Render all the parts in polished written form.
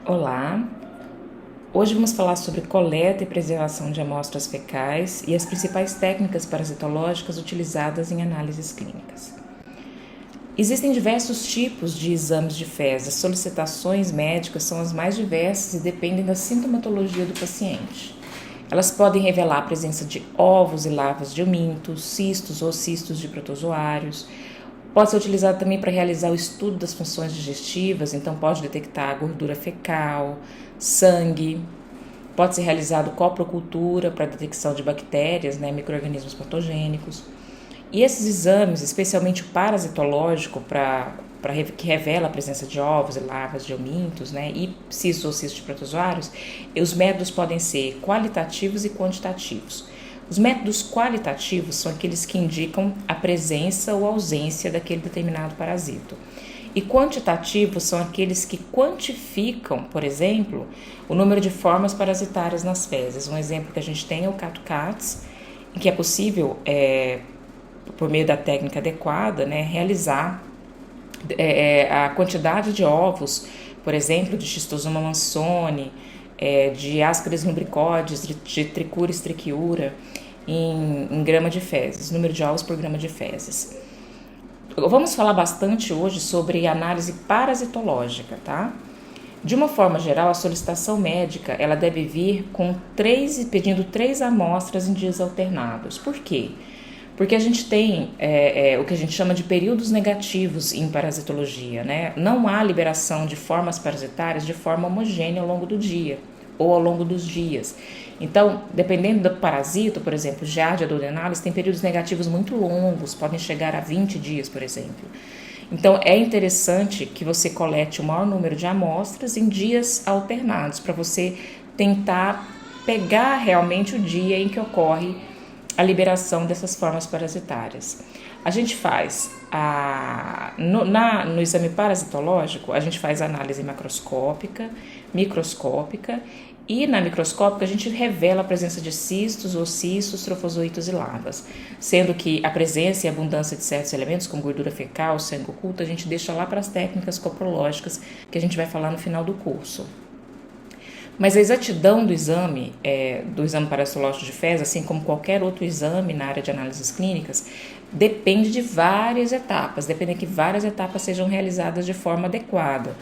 Olá, hoje vamos falar sobre coleta e preservação de amostras fecais e as principais técnicas parasitológicas utilizadas em análises clínicas. Existem diversos tipos de exames de fezes. As solicitações médicas são as mais diversas e dependem da sintomatologia do paciente. Elas podem revelar a presença de ovos e larvas de omintos, cistos ou cistos de protozoários. Pode ser utilizado também para realizar o estudo das funções digestivas, então pode detectar gordura fecal, sangue. Pode ser realizado coprocultura para detecção de bactérias, micro-organismos patogênicos. E esses exames, especialmente o parasitológico, que revela a presença de ovos e larvas de omintos, e cistos ou cistos de protozoários, os métodos podem ser qualitativos e quantitativos. Os métodos qualitativos são aqueles que indicam a presença ou ausência daquele determinado parasito. E quantitativos são aqueles que quantificam, por exemplo, o número de formas parasitárias nas fezes. Um exemplo que a gente tem é o CAT-CATS, em que é possível, por meio da técnica adequada, realizar a quantidade de ovos, por exemplo, de Schistosoma mansoni, de Ascaris lumbricoides, de Trichuris trichiura, em grama de fezes, número de ovos por grama de fezes. Vamos falar bastante hoje sobre análise parasitológica, tá? De uma forma geral, a solicitação médica ela deve vir pedindo 3 amostras em dias alternados. Por quê? Porque a gente tem o que a gente chama de períodos negativos em parasitologia, Não há liberação de formas parasitárias de forma homogênea ao longo do dia ou ao longo dos dias. Então, dependendo do parasito, por exemplo, Giardia duodenalis tem períodos negativos muito longos, podem chegar a 20 dias, por exemplo. Então, é interessante que você colete o maior número de amostras em dias alternados, para você tentar pegar realmente o dia em que ocorre a liberação dessas formas parasitárias. A gente faz, no exame parasitológico, a gente faz análise macroscópica, microscópica, e na microscópica a gente revela a presença de cistos, oocistos, trofozoítos e larvas, sendo que a presença e a abundância de certos elementos, como gordura fecal, sangue oculto, a gente deixa lá para as técnicas coprológicas, que a gente vai falar no final do curso. Mas a exatidão do exame parasitológico de fezes, assim como qualquer outro exame na área de análises clínicas, depende de várias etapas, depende que várias etapas sejam realizadas de forma adequada,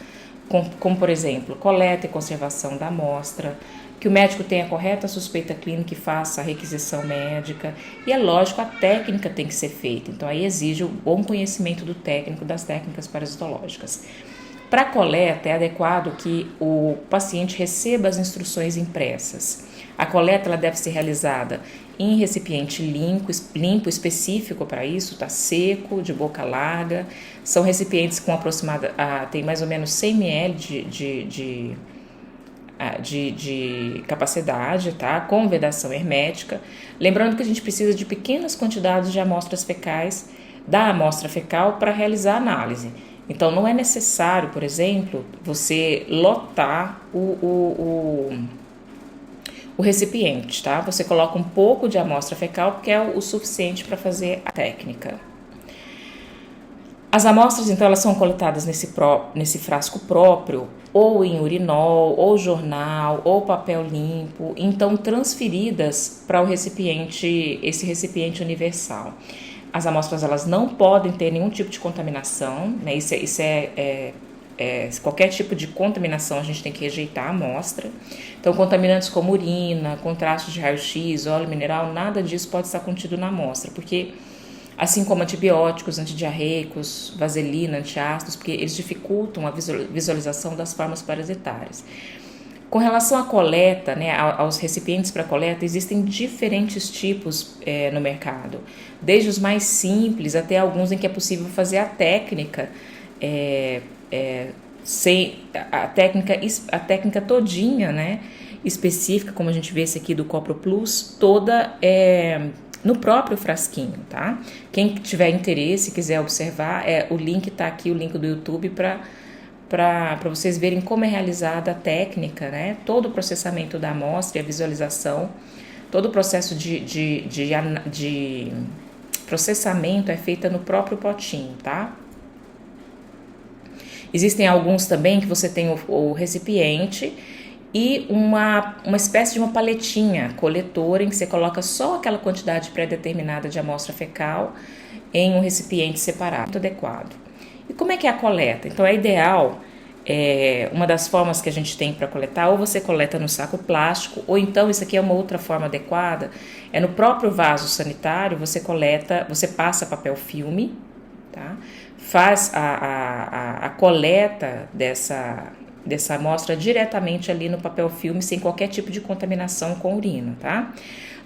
como por exemplo, coleta e conservação da amostra, que o médico tenha a correta suspeita clínica e faça a requisição médica, e é lógico, a técnica tem que ser feita, então aí exige o bom conhecimento do técnico das técnicas parasitológicas. Para a coleta, é adequado que o paciente receba as instruções impressas. A coleta ela deve ser realizada em recipiente limpo específico para isso, tá seco, de boca larga. São recipientes com tem mais ou menos 100 ml de capacidade, tá? Com vedação hermética. Lembrando que a gente precisa de pequenas quantidades de amostras fecais, da amostra fecal, para realizar a análise. Então, não é necessário, por exemplo, você lotar o recipiente, tá? Você coloca um pouco de amostra fecal, porque é o suficiente para fazer a técnica. As amostras, então, elas são coletadas nesse frasco próprio, ou em urinol, ou jornal, ou papel limpo, então transferidas para esse recipiente universal. As amostras elas não podem ter nenhum tipo de contaminação, qualquer tipo de contaminação a gente tem que rejeitar a amostra. Então, contaminantes como urina, contraste de raio-x, óleo mineral, nada disso pode estar contido na amostra, porque assim como antibióticos, antidiarreicos, vaselina, antiácidos, porque eles dificultam a visualização das formas parasitárias. Com relação à coleta, aos recipientes para coleta, existem diferentes tipos no mercado, desde os mais simples até alguns em que é possível fazer a técnica, a técnica todinha, específica, como a gente vê esse aqui do Copro Plus, toda no próprio frasquinho, tá? Quem tiver interesse, quiser observar, o link está aqui, o link do YouTube para vocês verem como é realizada a técnica, todo o processamento da amostra e a visualização, todo o processo de processamento é feito no próprio potinho, tá? Existem alguns também que você tem o recipiente e uma espécie de uma paletinha coletora em que você coloca só aquela quantidade pré-determinada de amostra fecal em um recipiente separado, muito adequado. E como é que é a coleta? Então é ideal, uma das formas que a gente tem para coletar, ou você coleta no saco plástico, ou então, isso aqui é uma outra forma adequada, é no próprio vaso sanitário, você passa papel filme, tá? Faz a coleta dessa amostra diretamente ali no papel filme, sem qualquer tipo de contaminação com urina, tá?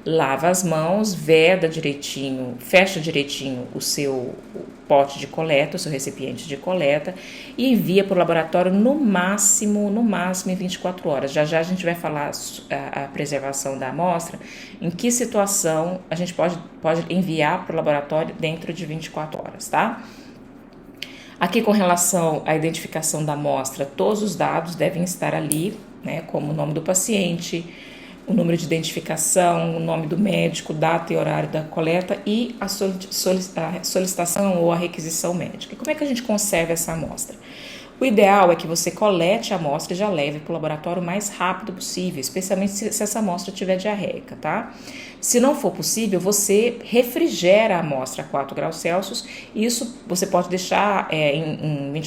Lava as mãos, veda direitinho, fecha direitinho o seu pote de coleta, o seu recipiente de coleta e envia para o laboratório no máximo em 24 horas. Já a gente vai falar a preservação da amostra, em que situação a gente pode enviar para o laboratório dentro de 24 horas, tá? Aqui com relação à identificação da amostra, todos os dados devem estar ali, né, como o nome do paciente, o número de identificação, o nome do médico, data e horário da coleta e a solicitação ou a requisição médica. E como é que a gente conserva essa amostra? O ideal é que você colete a amostra e já leve para o laboratório o mais rápido possível, especialmente se essa amostra tiver diarreica, tá? Se não for possível, você refrigera a amostra a 4 graus Celsius e isso você pode deixar em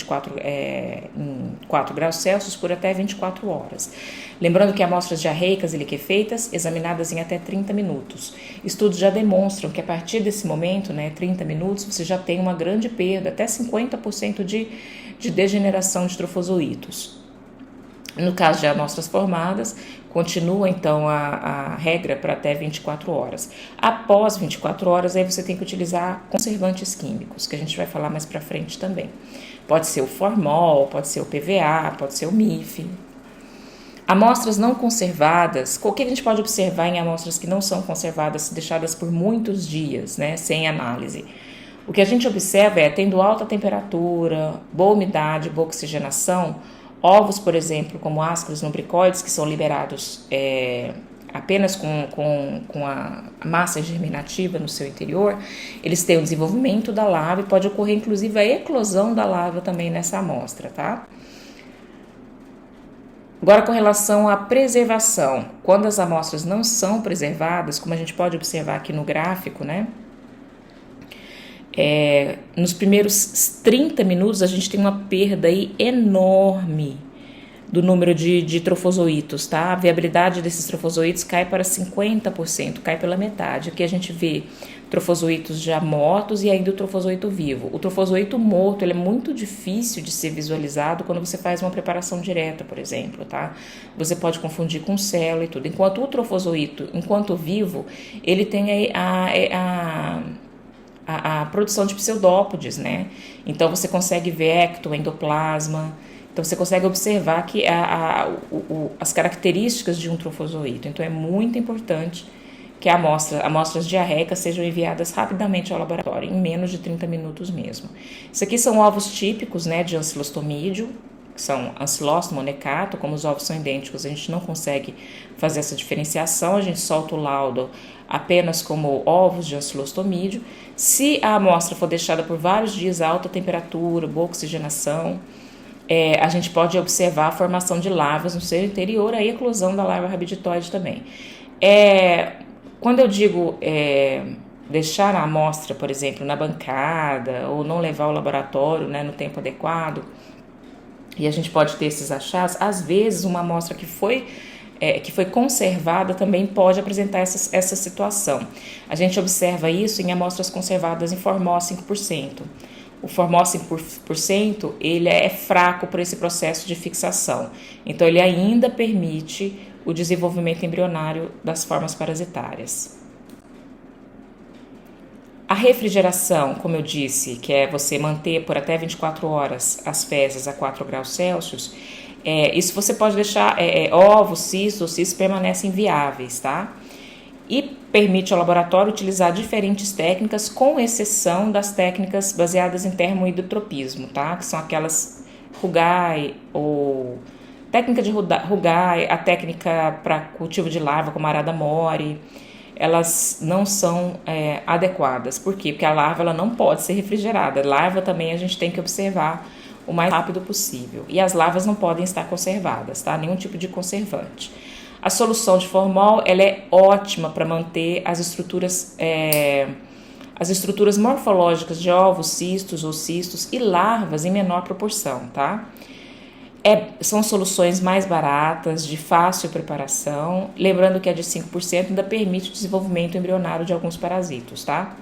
4 graus Celsius por até 24 horas. Lembrando que amostras diarreicas e liquefeitas examinadas em até 30 minutos. Estudos já demonstram que a partir desse momento, 30 minutos, você já tem uma grande perda, até 50% de degeneração de trofozoítos. No caso de amostras formadas, continua então a regra para até 24 horas. Após 24 horas, aí você tem que utilizar conservantes químicos, que a gente vai falar mais para frente também. Pode ser o formol, pode ser o PVA, pode ser o MIF. Amostras não conservadas, o que a gente pode observar em amostras que não são conservadas, deixadas por muitos dias, sem análise? O que a gente observa tendo alta temperatura, boa umidade, boa oxigenação, ovos, por exemplo, como ácaros lumbricoides, que são liberados apenas com a massa germinativa no seu interior, eles têm o desenvolvimento da larva e pode ocorrer inclusive a eclosão da larva também nessa amostra, tá? Agora, com relação à preservação, quando as amostras não são preservadas, como a gente pode observar aqui no gráfico, nos primeiros 30 minutos a gente tem uma perda aí enorme do número de trofozoítos, tá? A viabilidade desses trofozoítos cai para 50%, cai pela metade. Aqui a gente vê trofozoítos já mortos e ainda o trofozoito vivo. O trofozoito morto, ele é muito difícil de ser visualizado quando você faz uma preparação direta, por exemplo, tá? Você pode confundir com célula e tudo. Enquanto o trofozoito, enquanto vivo, ele tem aí a produção de pseudópodes, Então você consegue ver endoplasma, então você consegue observar que as características de um trofozoito. Então é muito importante que amostras diarreicas sejam enviadas rapidamente ao laboratório, em menos de 30 minutos mesmo. Isso aqui são ovos típicos, de ancilostomídeo, que são ancilóstomo, monecato. Como os ovos são idênticos, a gente não consegue fazer essa diferenciação, a gente solta o laudo apenas como ovos de ancilostomídeo. Se a amostra for deixada por vários dias a alta temperatura, boa oxigenação, a gente pode observar a formação de larvas no seu interior, a eclosão da larva rabiditoide também. Quando eu digo deixar a amostra, por exemplo, na bancada ou não levar ao laboratório no tempo adequado, e a gente pode ter esses achados, às vezes uma amostra que foi conservada também pode apresentar essa situação. A gente observa isso em amostras conservadas em formol 5%. O formol 5%, ele é fraco por esse processo de fixação. Então, ele ainda permite o desenvolvimento embrionário das formas parasitárias. A refrigeração, como eu disse, que é você manter por até 24 horas as fezes a 4 graus Celsius, isso você pode deixar, ovos, cistos permanecem viáveis, tá? E permite ao laboratório utilizar diferentes técnicas, com exceção das técnicas baseadas em termohidrotropismo, tá? Que são aquelas Rugai, ou técnica de Rugai, a técnica para cultivo de larva, como a arada mori, elas não são adequadas. Por quê? Porque a larva ela não pode ser refrigerada. A larva também a gente tem que observar o mais rápido possível. E as larvas não podem estar conservadas, tá? Nenhum tipo de conservante. A solução de formol, ela é ótima para manter as estruturas morfológicas de ovos, cistos ou cistos e larvas em menor proporção, tá? São soluções mais baratas, de fácil preparação, lembrando que a de 5% ainda permite o desenvolvimento embrionário de alguns parasitos, tá?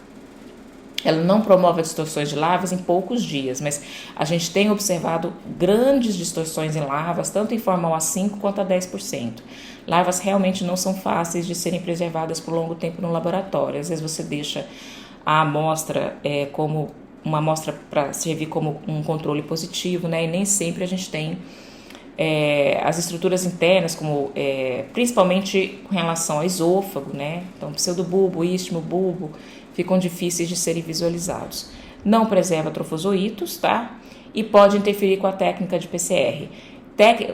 Ela não promove distorções de larvas em poucos dias, mas a gente tem observado grandes distorções em larvas, tanto em formol a 5% quanto a 10%. Larvas realmente não são fáceis de serem preservadas por longo tempo no laboratório. Às vezes você deixa a amostra como uma amostra para servir como um controle positivo, né? E nem sempre a gente tem as estruturas internas, como principalmente com relação ao esôfago, né? Então, pseudobulbo, istmo, bulbo, ficam difíceis de serem visualizados. Não preserva trofozoítos, tá? E pode interferir com a técnica de PCR.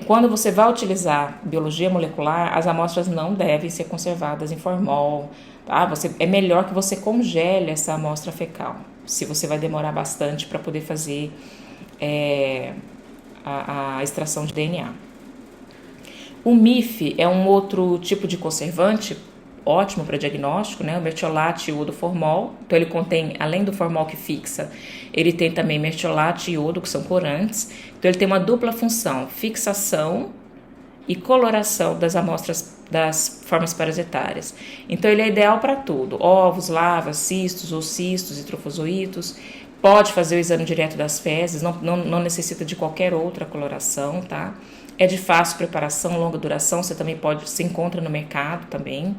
Quando você vai utilizar biologia molecular, as amostras não devem ser conservadas em formol, tá? É melhor que você congele essa amostra fecal, se você vai demorar bastante para poder fazer a extração de DNA. O MIF é um outro tipo de conservante ótimo para diagnóstico, né? O mertiolate e iodo formol. Então ele contém, além do formol que fixa, ele tem também mertiolate e iodo, que são corantes. Então ele tem uma dupla função, fixação e coloração das amostras das formas parasitárias. Então ele é ideal para tudo, ovos, larvas, cistos, oocistos e trofozoítos. Pode fazer o exame direto das fezes, não necessita de qualquer outra coloração, tá? É de fácil preparação, longa duração, se encontra no mercado também,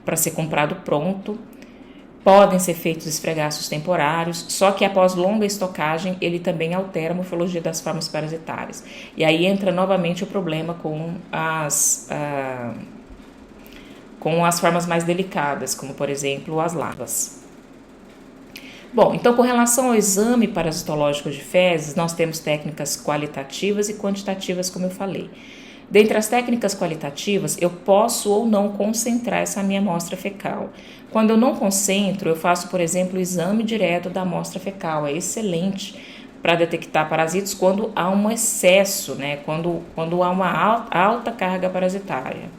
para ser comprado pronto. Podem ser feitos esfregaços temporários, só que após longa estocagem, ele também altera a morfologia das formas parasitárias. E aí entra novamente o problema com as formas mais delicadas, como por exemplo as larvas. Bom, então com relação ao exame parasitológico de fezes, nós temos técnicas qualitativas e quantitativas, como eu falei. Dentre as técnicas qualitativas, eu posso ou não concentrar essa minha amostra fecal. Quando eu não concentro, eu faço, por exemplo, o exame direto da amostra fecal. É excelente para detectar parasitos quando há um excesso, né? Quando há uma alta carga parasitária.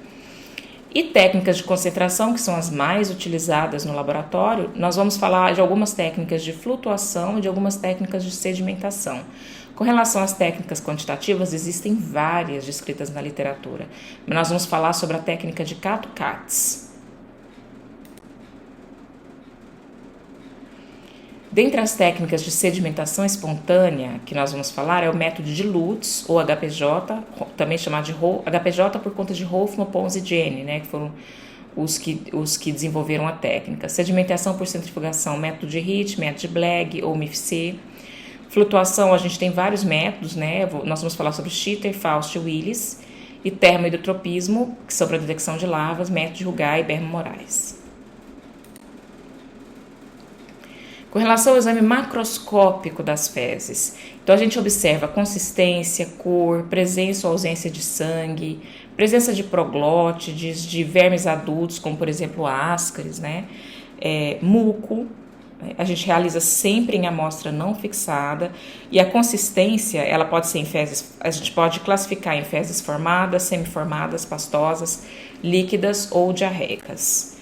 E técnicas de concentração, que são as mais utilizadas no laboratório, nós vamos falar de algumas técnicas de flutuação e de algumas técnicas de sedimentação. Com relação às técnicas quantitativas, existem várias descritas na literatura, mas nós vamos falar sobre a técnica de Cato-Catz. Dentre as técnicas de sedimentação espontânea que nós vamos falar é o método de Lutz, ou HPJ, também chamado de HPJ por conta de Hoffman, Pons e Jenny, né, que foram os que desenvolveram a técnica. Sedimentação por centrifugação, método de Ritz, método de Blagg ou MIFC. Flutuação, a gente tem vários métodos, né? Nós vamos falar sobre Schitter, Faust e Willis. E termohidrotropismo, que são para detecção de larvas, método de Rugai e Berman-Moraes. Com relação ao exame macroscópico das fezes, então a gente observa consistência, cor, presença ou ausência de sangue, presença de proglótides, de vermes adultos, como por exemplo ascaris, né? Muco. A gente realiza sempre em amostra não fixada e a consistência, ela pode ser em fezes, a gente pode classificar em fezes formadas, semiformadas, pastosas, líquidas ou diarreicas.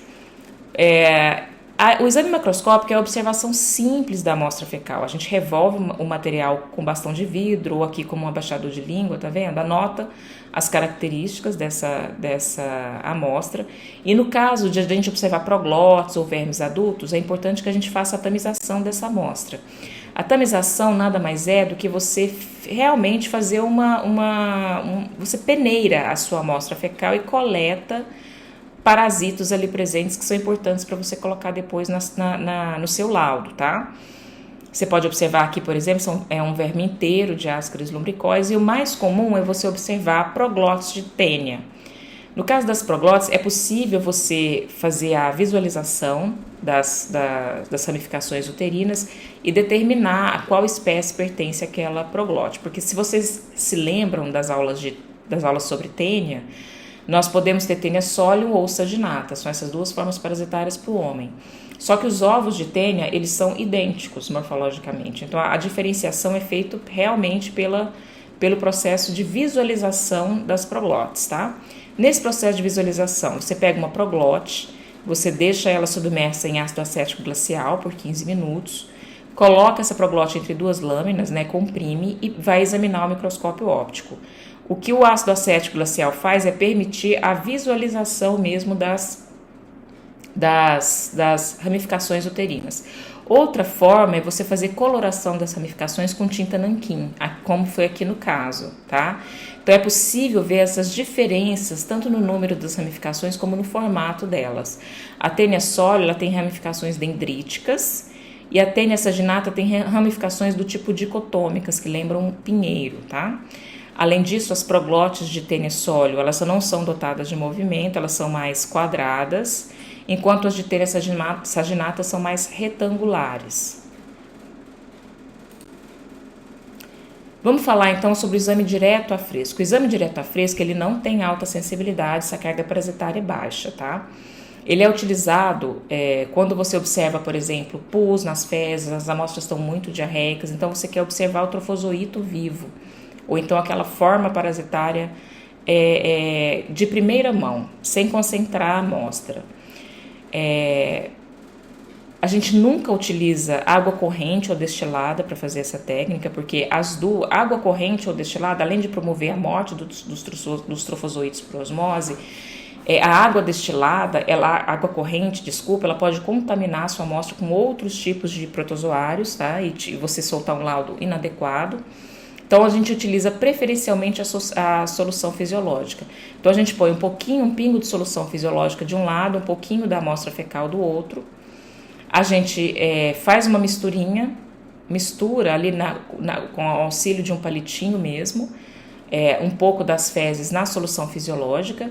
O exame macroscópico é a observação simples da amostra fecal. A gente revolve o material com bastão de vidro ou aqui como um abaixador de língua, tá vendo? Anota as características dessa amostra. E no caso de a gente observar proglotes ou vermes adultos, é importante que a gente faça a tamização dessa amostra. A tamização nada mais é do que você realmente fazer você peneira a sua amostra fecal e coleta parasitos ali presentes que são importantes para você colocar depois no seu laudo, tá? Você pode observar aqui, por exemplo, é um verme inteiro de Ascaris lumbricoides e o mais comum é você observar proglotes de tênia. No caso das proglotes, é possível você fazer a visualização das ramificações uterinas e determinar a qual espécie pertence àquela proglote, porque se vocês se lembram das aulas sobre tênia, nós podemos ter tênia solium ou saginata, são essas duas formas parasitárias para o homem. Só que os ovos de tênia, eles são idênticos morfologicamente. Então, a diferenciação é feita realmente pelo processo de visualização das proglotes, tá? Nesse processo de visualização, você pega uma proglote, você deixa ela submersa em ácido acético glacial por 15 minutos, coloca essa proglote entre duas lâminas, né, comprime e vai examinar ao microscópio óptico. O que o ácido acético glacial faz é permitir a visualização mesmo das ramificações uterinas. Outra forma é você fazer coloração das ramificações com tinta nanquim, como foi aqui no caso, tá? Então é possível ver essas diferenças tanto no número das ramificações como no formato delas. A tênia sólida, ela tem ramificações dendríticas e a tênia saginata tem ramificações do tipo dicotômicas, que lembram um pinheiro, tá? Além disso, as proglotes de tênia sólio, elas não são dotadas de movimento, elas são mais quadradas, enquanto as de tênia saginata são mais retangulares. Vamos falar então sobre o exame direto a fresco. O exame direto a fresco, ele não tem alta sensibilidade se a carga parasitária é baixa, tá? Ele é utilizado quando você observa, por exemplo, pus nas fezes, as amostras estão muito diarreicas, então você quer observar o trofozoito vivo, ou então aquela forma parasitária de primeira mão, sem concentrar a amostra. A gente nunca utiliza água corrente ou destilada para fazer essa técnica, porque água corrente ou destilada, além de promover a morte dos trofozoítos por osmose, a água destilada, água corrente, ela pode contaminar a sua amostra com outros tipos de protozoários, tá? E você soltar um laudo inadequado. Então, a gente utiliza preferencialmente a solução fisiológica. Então, a gente põe um pingo de solução fisiológica de um lado, um pouquinho da amostra fecal do outro. A gente faz uma mistura ali com o auxílio de um palitinho mesmo, um pouco das fezes na solução fisiológica,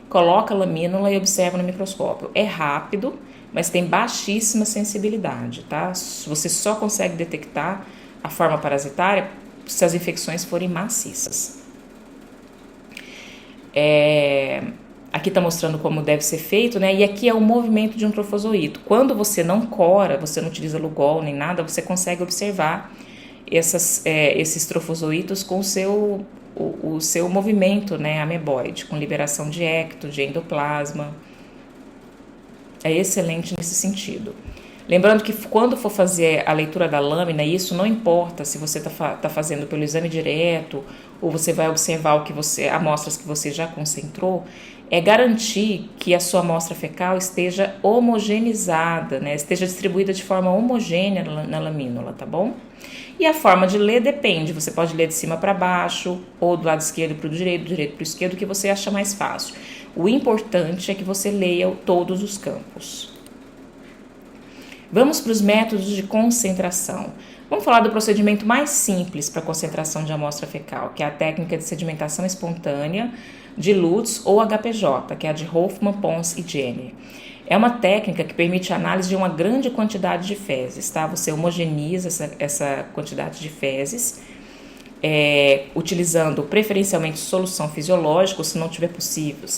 coloca a lamínula e observa no microscópio. É rápido, mas tem baixíssima sensibilidade, tá? Você só consegue detectar a forma parasitária se as infecções forem maciças. Aqui está mostrando como deve ser feito, né? E aqui é o movimento de um trofozoito. Quando você não cora, você não utiliza Lugol nem nada, você consegue observar esses trofozoítos com o seu movimento, né, ameboide, com liberação de ecto, de endoplasma. É excelente nesse sentido. Lembrando que quando for fazer a leitura da lâmina, isso não importa se você está fazendo pelo exame direto ou você vai observar amostras que você já concentrou, é garantir que a sua amostra fecal esteja homogeneizada, né? Esteja distribuída de forma homogênea na lamínula, tá bom? E a forma de ler depende, você pode ler de cima para baixo, ou do lado esquerdo para o direito, do direito para o esquerdo, o que você acha mais fácil. O importante é que você leia todos os campos. Vamos para os métodos de concentração. Vamos falar do procedimento mais simples para concentração de amostra fecal, que é a técnica de sedimentação espontânea de Lutz ou HPJ, que é a de Hoffman, Pons e Jenner. É uma técnica que permite a análise de uma grande quantidade de fezes, tá? Você homogeniza essa quantidade de fezes, utilizando preferencialmente solução fisiológica, se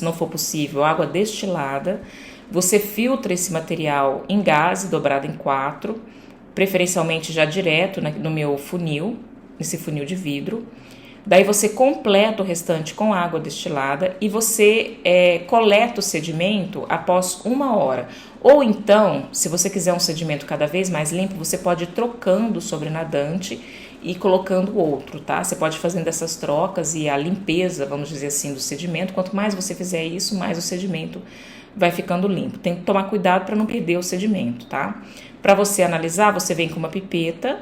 não for possível, água destilada. Você filtra esse material em gase, dobrado em 4, preferencialmente já direto no meu funil, nesse funil de vidro. Daí você completa o restante com água destilada e você coleta o sedimento após 1 hora. Ou então, se você quiser um sedimento cada vez mais limpo, você pode ir trocando o sobrenadante e colocando outro, tá? Você pode ir fazendo essas trocas e a limpeza, vamos dizer assim, do sedimento. Quanto mais você fizer isso, mais o sedimento vai ficando limpo. Tem que tomar cuidado para não perder o sedimento, tá? Para você analisar, você vem com uma pipeta,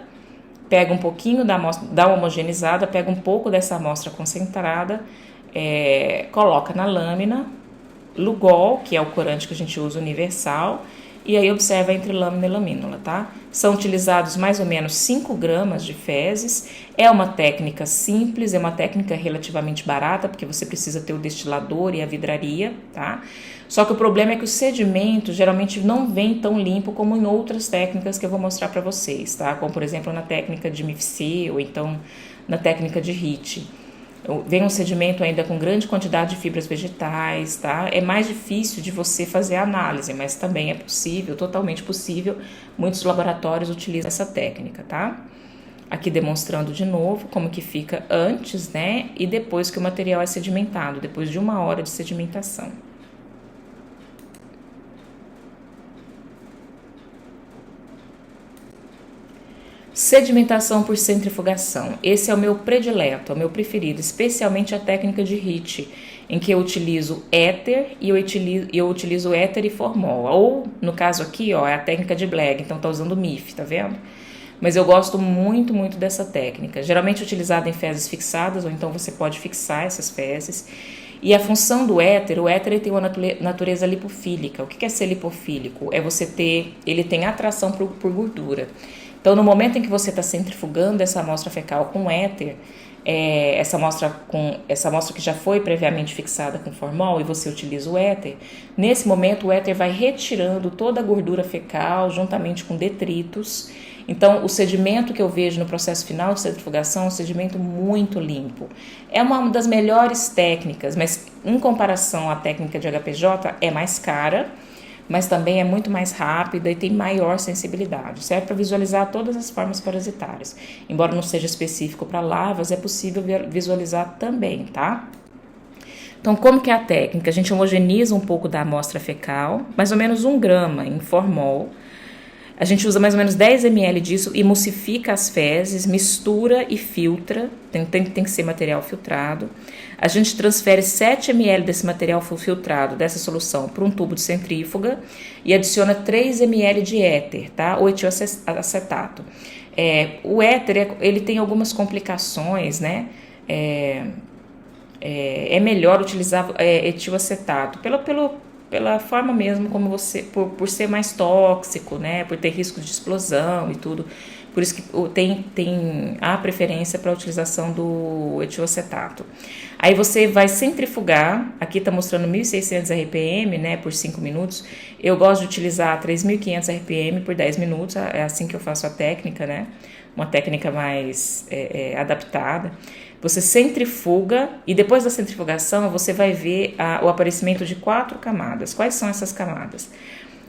pega um pouquinho da amostra, dá uma homogeneizada, pega um pouco dessa amostra concentrada, coloca na lâmina, Lugol, que é o corante que a gente usa universal, e aí observa entre lâmina e lamínula, tá? São utilizados mais ou menos 5 gramas de fezes. É uma técnica simples, é uma técnica relativamente barata, porque você precisa ter o destilador e a vidraria, tá? Só que o problema é que o sedimento geralmente não vem tão limpo como em outras técnicas que eu vou mostrar para vocês, tá? Como, por exemplo, na técnica de MIFC ou então na técnica de HIT. Vem um sedimento ainda com grande quantidade de fibras vegetais, tá? É mais difícil de você fazer a análise, mas também é possível, totalmente possível. Muitos laboratórios utilizam essa técnica, tá? Aqui demonstrando de novo como que fica antes, né? E depois que o material é sedimentado, depois de 1 hora de sedimentação. Sedimentação por centrifugação. Esse é o meu predileto, é o meu preferido, especialmente a técnica de HIT, em que eu utilizo éter e eu utilizo éter e formol. Ou, no caso aqui, ó, é a técnica de Blégg, então tá usando MIF, tá vendo? Mas eu gosto muito, muito dessa técnica. Geralmente utilizada em fezes fixadas, ou então você pode fixar essas fezes. E a função do éter, o éter ele tem uma natureza lipofílica. O que é ser lipofílico? É você ter, ele tem atração por gordura. Então, no momento em que você está centrifugando essa amostra fecal com éter, essa amostra que já foi previamente fixada com formol e você utiliza o éter, nesse momento o éter vai retirando toda a gordura fecal juntamente com detritos. Então, o sedimento que eu vejo no processo final de centrifugação é um sedimento muito limpo. É uma das melhores técnicas, mas em comparação à técnica de HPJ é mais cara, mas também é muito mais rápida e tem maior sensibilidade. Serve para visualizar todas as formas parasitárias. Embora não seja específico para larvas, é possível visualizar também, tá? Então, como que é a técnica? A gente homogeneiza um pouco da amostra fecal, mais ou menos 1 grama em formol. A gente usa mais ou menos 10 ml disso, emulsifica as fezes, mistura e filtra, tem que ser material filtrado. A gente transfere 7 ml desse material filtrado, dessa solução, para um tubo de centrífuga e adiciona 3 ml de éter, tá? Ou etilacetato. O éter, ele tem algumas complicações, né? É melhor utilizar etilacetato, pela forma mesmo como você, por ser mais tóxico, né, por ter risco de explosão e tudo, por isso que tem a preferência para a utilização do etilacetato. Aí você vai centrifugar, aqui está mostrando 1.600 RPM, né, por 5 minutos, eu gosto de utilizar 3.500 RPM por 10 minutos, é assim que eu faço a técnica, né, uma técnica mais adaptada. Você centrifuga e depois da centrifugação você vai ver o aparecimento de 4 camadas. Quais são essas camadas?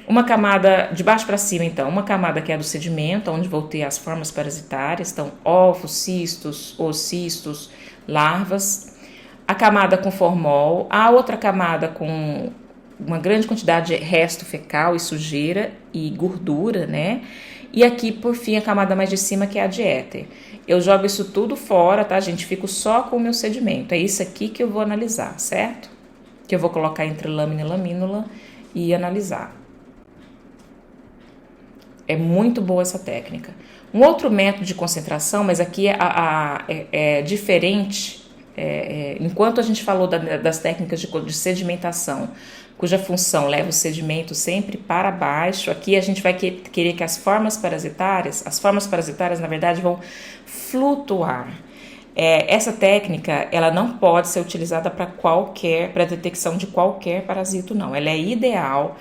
Uma camada de baixo para cima, então, uma camada que é do sedimento, onde vou ter as formas parasitárias, então ovos, cistos, oocistos, larvas. A camada com formol, a outra camada com uma grande quantidade de resto fecal e sujeira e gordura, né? E aqui, por fim, a camada mais de cima, que é a de éter. Eu jogo isso tudo fora, tá, gente? Fico só com o meu sedimento. É isso aqui que eu vou analisar, certo? Que eu vou colocar entre lâmina e lamínula e analisar. É muito boa essa técnica. Um outro método de concentração, mas aqui é diferente. Enquanto a gente falou das técnicas de sedimentação, cuja função leva o sedimento sempre para baixo, aqui a gente vai querer que as formas parasitárias, na verdade, vão flutuar. Essa técnica, ela não pode ser utilizada para detecção de qualquer parasito, não. Ela é ideal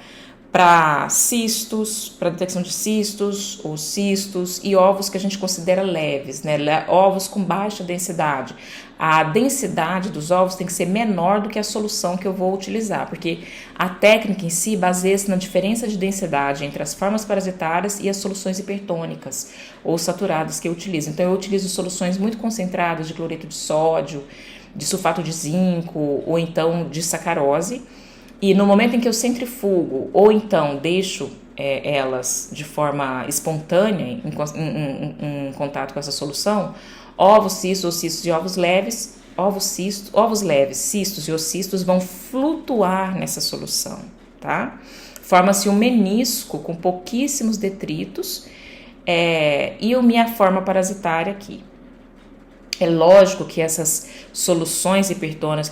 para cistos, para detecção de cistos ou cistos e ovos que a gente considera leves, né? Ovos com baixa densidade. A densidade dos ovos tem que ser menor do que a solução que eu vou utilizar, porque a técnica em si baseia-se na diferença de densidade entre as formas parasitárias e as soluções hipertônicas ou saturadas que eu utilizo. Então, eu utilizo soluções muito concentradas de cloreto de sódio, de sulfato de zinco ou então de sacarose. E no momento em que eu centrifugo ou então deixo elas de forma espontânea em contato com essa solução, ovos, cistos ou cistos de ovos leves, ovos leves, cistos e ocistos vão flutuar nessa solução, tá? Forma-se um menisco com pouquíssimos detritos e a minha forma parasitária aqui. É lógico que essas soluções hipertônicas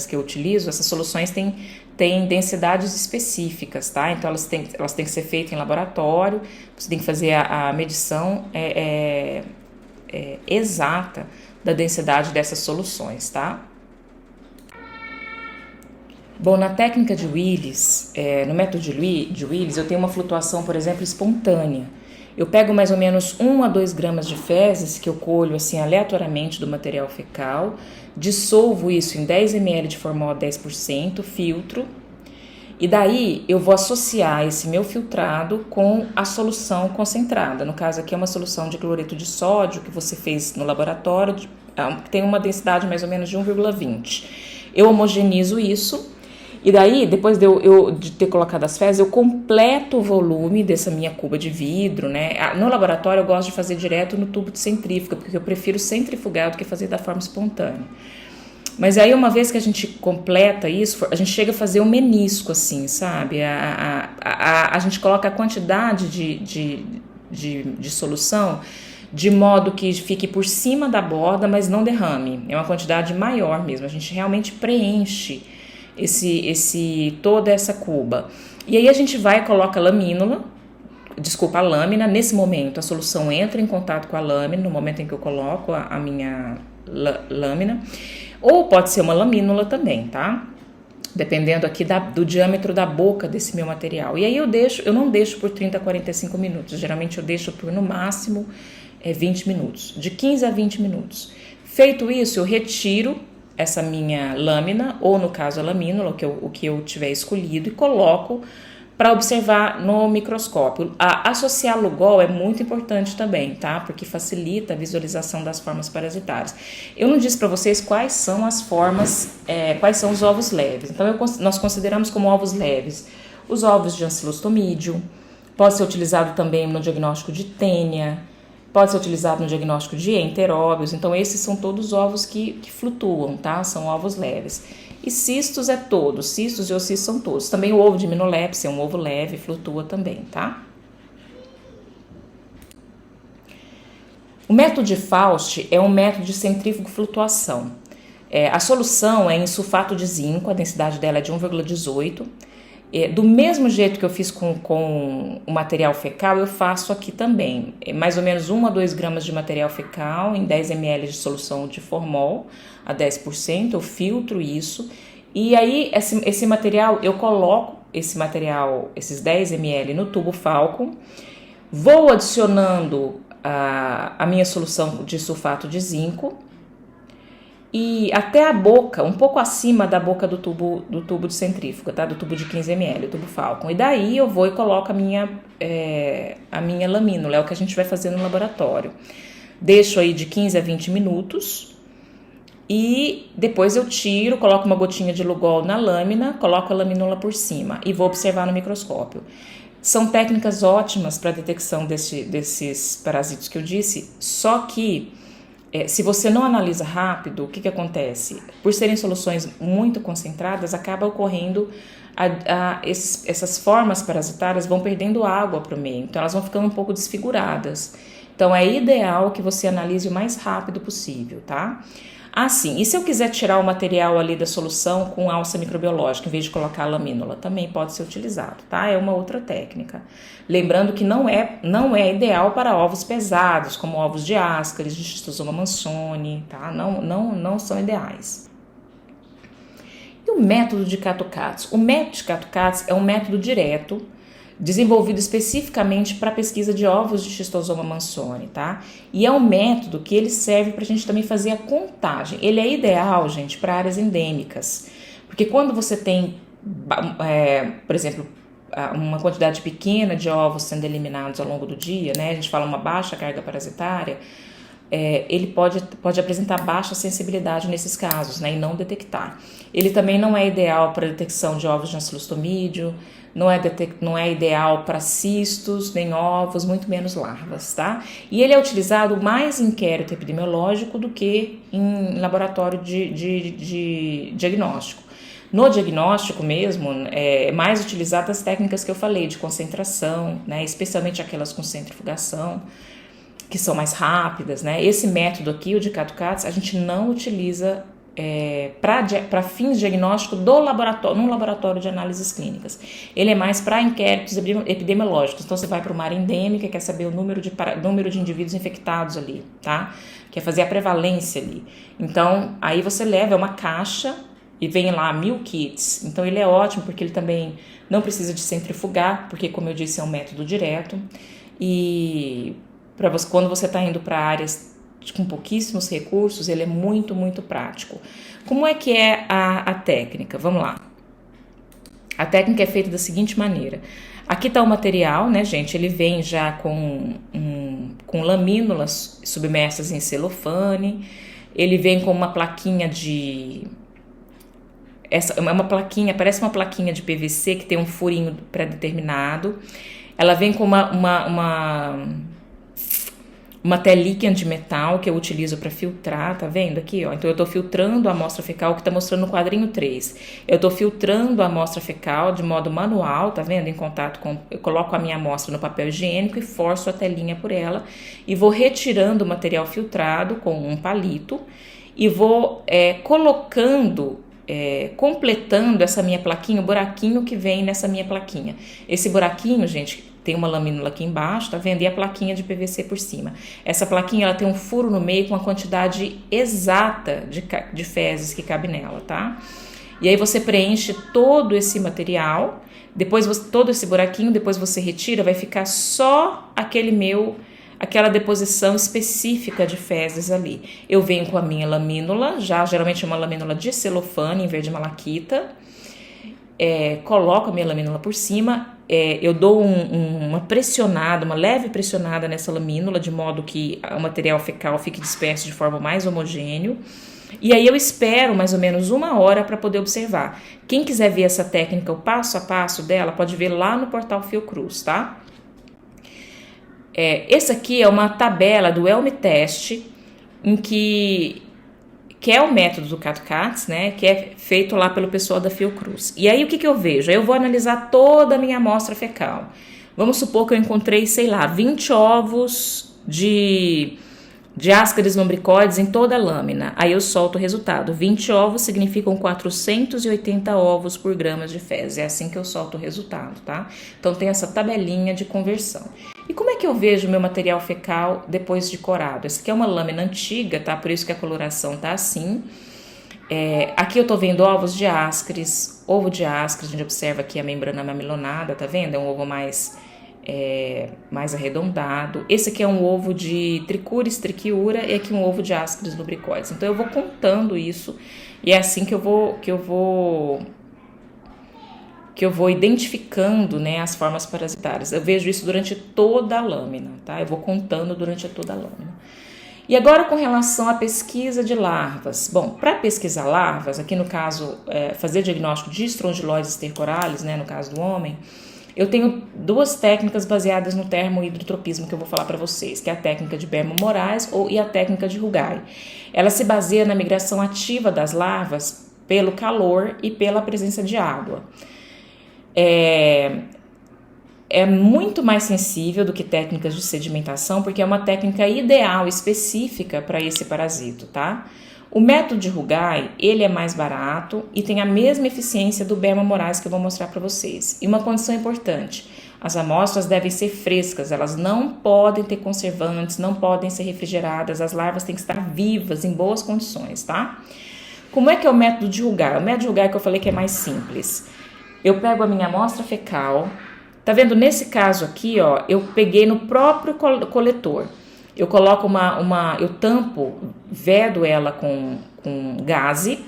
que eu utilizo, essas soluções têm densidades específicas, tá? Então, elas têm que ser feitas em laboratório, você tem que fazer a medição exata da densidade dessas soluções, tá? Bom, na técnica de Willis, no método de Willis, eu tenho uma flutuação, por exemplo, espontânea. Eu pego mais ou menos 1 a 2 gramas de fezes que eu colho assim aleatoriamente do material fecal, dissolvo isso em 10 ml de formol a 10%, filtro, e daí eu vou associar esse meu filtrado com a solução concentrada. No caso aqui é uma solução de cloreto de sódio que você fez no laboratório, que tem uma densidade mais ou menos de 1,20. Eu homogenizo isso. E daí, depois de ter colocado as fezes, eu completo o volume dessa minha cuba de vidro, né? No laboratório eu gosto de fazer direto no tubo de centrífuga, porque eu prefiro centrifugar do que fazer da forma espontânea. Mas aí, uma vez que a gente completa isso, a gente chega a fazer um menisco, assim, sabe? A gente coloca a quantidade de solução de modo que fique por cima da borda, mas não derrame. É uma quantidade maior mesmo, a gente realmente preenche toda essa cuba. E aí a gente vai e coloca a lâmina. Nesse momento a solução entra em contato com a lâmina, no momento em que eu coloco a minha lâmina, ou pode ser uma lamínula também, tá? Dependendo aqui do diâmetro da boca desse meu material. E aí eu não deixo por 30 a 45 minutos, geralmente eu deixo por no máximo 20 minutos, de 15 a 20 minutos. Feito isso, eu retiro essa minha lâmina, ou no caso a lamínula, o que eu tiver escolhido, e coloco para observar no microscópio. Associar Lugol é muito importante também, tá? Porque facilita a visualização das formas parasitárias. Eu não disse para vocês quais são as formas, quais são os ovos leves. Então, nós consideramos como ovos leves os ovos de ancilostomídeo, pode ser utilizado também no diagnóstico de tênia, pode ser utilizado no diagnóstico de enteróbios. Então, esses são todos ovos que flutuam, tá? São ovos leves. E cistos cistos e ocistos são todos. Também o ovo de Minolepis é um ovo leve, flutua também, tá? O método de Faust é um método de centrífugo flutuação. A solução é em sulfato de zinco, a densidade dela é de 1,18. Do mesmo jeito que eu fiz com o material fecal, eu faço aqui também. Mais ou menos 1 a 2 gramas de material fecal em 10 ml de solução de formol a 10%, eu filtro isso. E aí, esse material, eu coloco esses 10 ml no tubo Falcon, vou adicionando a minha solução de sulfato de zinco, e até a boca, um pouco acima da boca do tubo de centrífuga, tá? Do tubo de 15 ml, o tubo Falcon. E daí eu vou e coloco a minha lamínula, é o que a gente vai fazer no laboratório. Deixo aí de 15 a 20 minutos e depois eu tiro, coloco uma gotinha de Lugol na lâmina, coloco a lamínula por cima e vou observar no microscópio. São técnicas ótimas para a detecção desses parasitos que eu disse, só que se você não analisa rápido, o que acontece? Por serem soluções muito concentradas, acaba ocorrendo essas formas parasitárias vão perdendo água para o meio, então elas vão ficando um pouco desfiguradas. Então é ideal que você analise o mais rápido possível, tá? Sim, e se eu quiser tirar o material ali da solução com alça microbiológica, em vez de colocar a lamínula, também pode ser utilizado, tá? É uma outra técnica. Lembrando que não é ideal para ovos pesados, como ovos de Ascaris, de Schistosoma mansoni, tá? Não são ideais. E o método de Kato-Katz's? O método de Kato-Katz's é um método direto, desenvolvido especificamente para pesquisa de ovos de Schistosoma mansoni, tá? E é um método que ele serve para a gente também fazer a contagem. Ele é ideal, gente, para áreas endêmicas, porque quando você tem, por exemplo, uma quantidade pequena de ovos sendo eliminados ao longo do dia, né? A gente fala uma baixa carga parasitária, ele pode apresentar baixa sensibilidade nesses casos, né? E não detectar. Ele também não é ideal para detecção de ovos de ancilostomídeo, não é ideal para cistos, nem ovos, muito menos larvas, tá? E ele é utilizado mais em inquérito epidemiológico do que em laboratório de diagnóstico. No diagnóstico mesmo, é mais utilizado as técnicas que eu falei, de concentração, né? Especialmente aquelas com centrifugação, que são mais rápidas, né? Esse método aqui, o de Kato-Katz's, a gente não utiliza para fins diagnósticos num laboratório de análises clínicas. Ele é mais para inquéritos epidemiológicos. Então, você vai para uma área endêmica, quer saber o número de indivíduos infectados ali, tá? Quer fazer a prevalência ali. Então, aí você leva uma caixa e vem lá 1000 kits. Então, ele é ótimo porque ele também não precisa de centrifugar, porque, como eu disse, é um método direto. e para você, quando você está indo para áreas com pouquíssimos recursos, ele é muito, muito prático. Como é que é a técnica? Vamos lá. A técnica é feita da seguinte maneira. Aqui está o material, né, gente? Ele vem já com lamínulas submersas em celofane. Ele vem com uma plaquinha parece uma plaquinha de PVC que tem um furinho pré-determinado. Ela vem com uma telinha de metal que eu utilizo para filtrar, tá vendo aqui, ó? Então eu tô filtrando a amostra fecal, que tá mostrando no quadrinho 3. Eu tô filtrando a amostra fecal de modo manual, tá vendo? Em contato com... Eu coloco a minha amostra no papel higiênico e forço a telinha por ela e vou retirando o material filtrado com um palito e vou completando essa minha plaquinha, o buraquinho que vem nessa minha plaquinha. Esse buraquinho, gente, tem uma lamínula aqui embaixo, tá vendo? E a plaquinha de PVC por cima. Essa plaquinha, ela tem um furo no meio com a quantidade exata de fezes que cabe nela, tá? E aí você preenche todo esse material, todo esse buraquinho, depois você retira, vai ficar só aquela deposição específica de fezes ali. Eu venho com a minha lamínula, geralmente é uma lamínula de celofane em vez de malaquita, coloco a minha lamínula por cima, eu dou uma leve pressionada nessa lamínula, de modo que o material fecal fique disperso de forma mais homogênea. E aí eu espero mais ou menos 1 hora para poder observar. Quem quiser ver essa técnica, o passo a passo dela, pode ver lá no portal Fiocruz, tá? Essa aqui é uma tabela do ELMTest, que é o método do CAT-CATS, né, que é feito lá pelo pessoal da Fiocruz. E aí o que eu vejo? Eu vou analisar toda a minha amostra fecal. Vamos supor que eu encontrei, 20 ovos de Ascaris lumbricoides em toda a lâmina. Aí eu solto o resultado. 20 ovos significam 480 ovos por gramas de fezes. É assim que eu solto o resultado, tá? Então tem essa tabelinha de conversão. E como é que eu vejo o meu material fecal depois de corado? Essa aqui é uma lâmina antiga, tá? Por isso que a coloração tá assim. Aqui eu tô vendo ovos de Ascaris, ovo de Ascaris, a gente observa aqui a membrana mamilonada, tá vendo? É um ovo mais arredondado. Esse aqui é um ovo de Trichuris trichiura e aqui um ovo de Ascaris lubricoides. Então eu vou contando isso e é assim que eu vou identificando, né, as formas parasitárias. Eu vejo isso durante toda a lâmina, tá? Eu vou contando durante toda a lâmina. E agora com relação à pesquisa de larvas. Bom, para pesquisar larvas, aqui no caso, fazer diagnóstico de Strongyloides stercoralis, né, no caso do homem, eu tenho 2 técnicas baseadas no termohidrotropismo que eu vou falar para vocês, que é a técnica de Berman-Moraes e a técnica de Rugai. Ela se baseia na migração ativa das larvas pelo calor e pela presença de água. É muito mais sensível do que técnicas de sedimentação, porque é uma técnica ideal, específica para esse parasito, tá? O método de Rugai, ele é mais barato e tem a mesma eficiência do Berman-Moraes que eu vou mostrar para vocês. E uma condição importante, as amostras devem ser frescas, elas não podem ter conservantes, não podem ser refrigeradas, as larvas têm que estar vivas, em boas condições, tá? Como é que é o método de Rugai? O método de Rugai que eu falei que é mais simples. Eu pego a minha amostra fecal, tá vendo? Nesse caso aqui, ó, eu peguei no próprio coletor. Eu coloco eu tampo, vedo ela com gaze,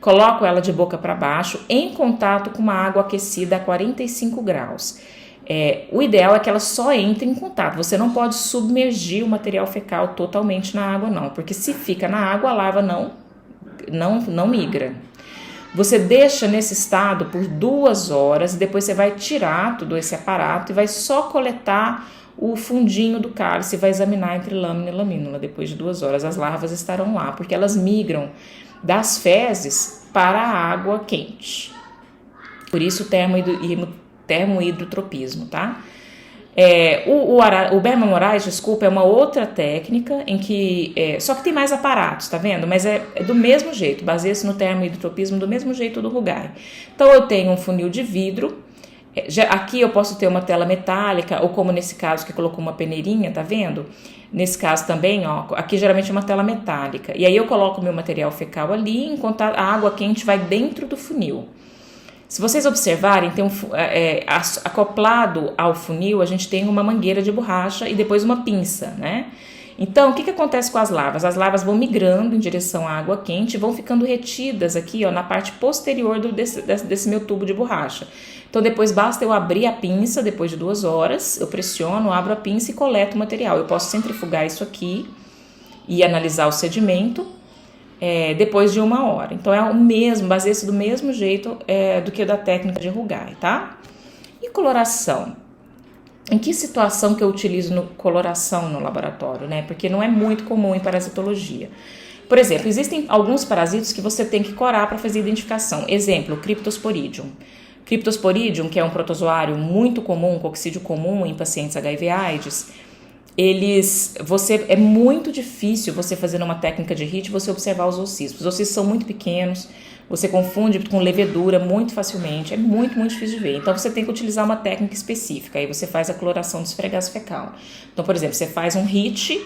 coloco ela de boca para baixo em contato com uma água aquecida a 45 graus. O ideal é que ela só entre em contato. Você não pode submergir o material fecal totalmente na água, não, porque se fica na água, a larva não migra. Você deixa nesse estado por 2 horas, depois você vai tirar todo esse aparato e vai só coletar o fundinho do cálice e vai examinar entre lâmina e lamínula. Depois de 2 horas, as larvas estarão lá, porque elas migram das fezes para a água quente. Por isso o termohidrotropismo, tá? O Berman-Moraes, desculpa, é uma outra técnica em que, só que tem mais aparatos, tá vendo? Mas é do mesmo jeito, baseia-se no termohidrotropismo do mesmo jeito do Rugai. Então eu tenho um funil de vidro, aqui eu posso ter uma tela metálica, ou como nesse caso que colocou uma peneirinha, tá vendo? Nesse caso também, ó, aqui geralmente é uma tela metálica. E aí eu coloco o meu material fecal ali, enquanto a água quente vai dentro do funil. Se vocês observarem, tem acoplado ao funil, a gente tem uma mangueira de borracha e depois uma pinça, né? Então, o que acontece com as lavas? As lavas vão migrando em direção à água quente e vão ficando retidas aqui, ó, na parte posterior desse meu tubo de borracha. Então, depois basta eu abrir a pinça, depois de 2 horas, eu pressiono, abro a pinça e coleto o material. Eu posso centrifugar isso aqui e analisar o sedimento depois de 1 hora. Então, é o mesmo, baseia-se do mesmo jeito do que o da técnica de Rugai, tá? E coloração? Em que situação que eu utilizo coloração no laboratório, né? Porque não é muito comum em parasitologia. Por exemplo, existem alguns parasitos que você tem que corar para fazer identificação. Exemplo, Cryptosporidium. Cryptosporidium, que é um protozoário muito comum, coccidídeo comum em pacientes HIV/AIDS, é muito difícil você fazer uma técnica de HIT você observar os ocistos. Os ocistos são muito pequenos, você confunde com levedura muito facilmente, é muito, muito difícil de ver. Então, você tem que utilizar uma técnica específica, aí você faz a coloração do esfregaço fecal. Então, por exemplo, você faz um HIT,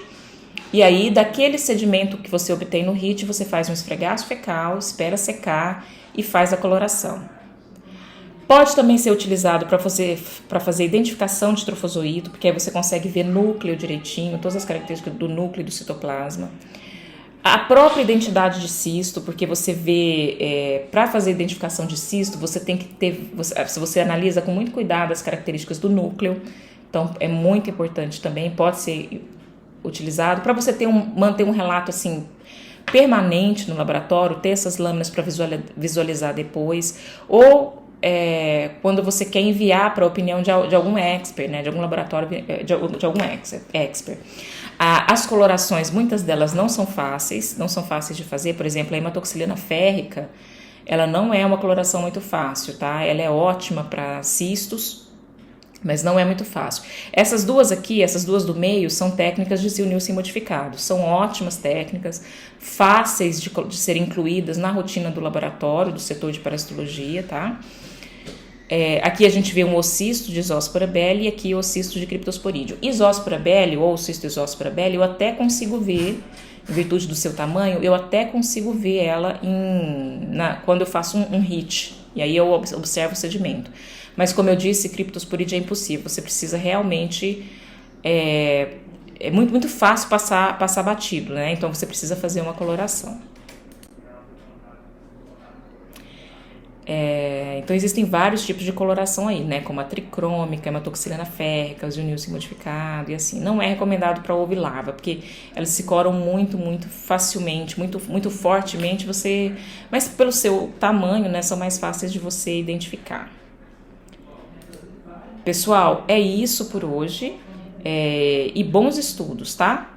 e aí daquele sedimento que você obtém no HIT, você faz um esfregaço fecal, espera secar e faz a coloração. Pode também ser utilizado para fazer identificação de trofozoído, porque aí você consegue ver núcleo direitinho, todas as características do núcleo e do citoplasma. A própria identidade de cisto, porque você vê, para fazer identificação de cisto, você tem que ter, se você analisa com muito cuidado as características do núcleo, então é muito importante também, pode ser utilizado para você manter um relato assim permanente no laboratório, ter essas lâminas para visualizar depois, ou quando você quer enviar para a opinião de algum expert, né, de algum laboratório, de algum expert. As colorações, muitas delas não são fáceis de fazer. Por exemplo, a hematoxilina férrica, ela não é uma coloração muito fácil, tá? Ela é ótima para cistos, mas não é muito fácil. Essas duas aqui, essas duas do meio, são técnicas de Zilnilson modificado. São ótimas técnicas, fáceis de serem incluídas na rotina do laboratório, do setor de parasitologia, tá? Aqui a gente vê um ocisto de Zoospora belli e aqui o ocisto de Cryptosporidium. Zoospora belli, ou cisto de Zoospora belli, eu até consigo ver, em virtude do seu tamanho, eu até consigo ver ela quando eu faço um HIT, e aí eu observo o sedimento. Mas como eu disse, Cryptosporidium é impossível, você precisa realmente... É muito, muito fácil passar batido, né? Então você precisa fazer uma coloração. Então existem vários tipos de coloração aí, né? Como a tricrômica, a hematoxilina férrica, o Zilnilson modificado e assim. Não é recomendado para ovo e larva, porque elas se coram muito, muito facilmente, muito, muito fortemente. Mas pelo seu tamanho, né? São mais fáceis de você identificar. Pessoal, é isso por hoje. E bons estudos, tá?